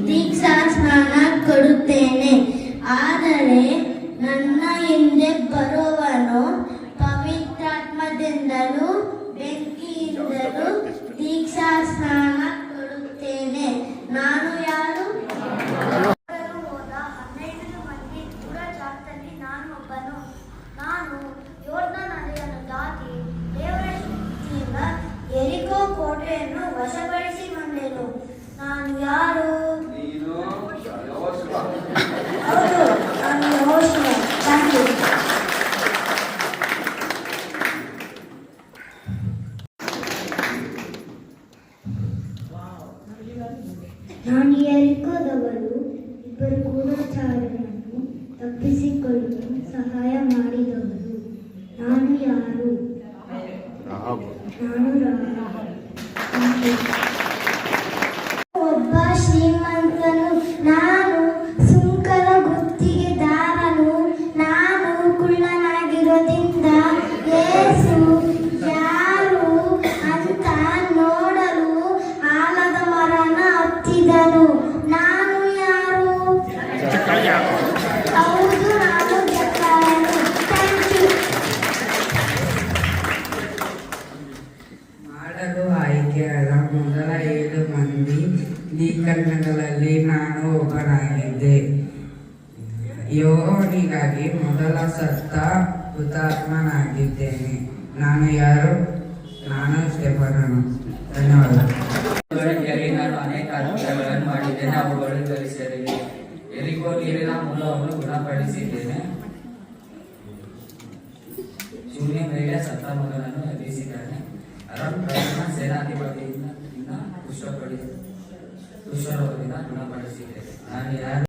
ದೀಕ್ಷಾ ಸ್ನಾನ ಕೊಡುತ್ತೇನೆ. ಆದರೆ ನನ್ನ ಹಿಂದೆ ಬರುವವನು ಪವಿತ್ರಾತ್ಮದಿಂದಲೂ ಬೆಂಕಿಯಿಂದಲೂ ದೀಕ್ಷಾ ಸ್ನಾನ ಕೊಡುತ್ತೇನೆ. ನಾನು ಯಾರು? ಹೋದ 12 ಮಂದಿ ಗೂಢಚಾರರಲ್ಲಿ ನಾನು ಒಬ್ಬನು. ನಾನು ಯೊರ್ದನ್ ನದಿಯನ್ನು ದಾಟಿ ದೇವರ ಶಕ್ತಿಯಿಂದ ಯೆರಿಕೋ ಕೋಟೆಯನ್ನು ವಶಪಡಿಸಿಕೊಂಡೆನು. ನಾನು ಯಾರು? ಹೌದು, ನಾನು ಯೆಹೋಶುವ. Thank you. ನಾನು ಯೆರಿಕೋದವರು ಇಬ್ಬರು ಗೂಢಚಾರರನ್ನು ತಪ್ಪಿಸಿಕೊಳ್ಳಲು ಸಹಾಯ ಮಾಡಿದವರು. ನಾನು ಯಾರು? ನಾನು ರಾಹಾಬ್. ಒಬ್ಬ ಶ್ರೀಮಂತನು, ನಾನು ಸುಂಕದ ಗುತ್ತಿಗೆದಾರನು. ನಾನು ಕುಳ್ಳನಾಗಿರೋದ್ರಿಂದ ಯೇಸು ಯಾರು ಅಂತ ನೋಡಲು ಆಲದ ಮರನ ಹತ್ತಿದನು. ನಾನು ಯಾರು? ಹೌದು, ನಾನು ಜಕ್ಕಾಯನು. Thank you. ಮಾಡಲು ಆಯ್ಕೆಯಾದ ಮೊದಲ 7 ಮಂದಿ ಲಿಂಕನ್ಗಳಲ್ಲಿ ನಾನು ಒಬ್ಬನಾಗಿದ್ದೆ. ಯೆಹೋವನಿಗಾಗಿ ಮೊದಲ ಸತ್ತ ಹುತಾತ್ಮನಾಗಿದ್ದೇನೆ. ನಾನು ಯಾರು? ನಾನು ಸ್ಟೆಫನನು. ಧನ್ಯವಾದ. ನಾನು ಅನೇಕ ಅದ್ಭುತಗಳನ್ನು ಮಾಡಿದ್ದೇನೆ, ಅವುಗಳು ಗಳಿಸಿದ್ದೇನೆ. ಯೆರಿಕೋ ನೀರಿನ ಮೂಲವನ್ನು ಗುಣಪಡಿಸಿದ್ದೇನೆ. ಶೂನ್ಯ ಮೇಲೆ ಸತ್ತ ಮಗನನ್ನು ಎಬ್ಬಿಸಿದ್ದಾನೆ. ಅರಂ ಸೇನಾಧಿಪತಿಯಿಂದ ಕುಷ್ಠರೋಗದಿಂದ ಗುಣಪಡಿಸಿದ್ದೇನೆ. ನಾನು ಯಾರು?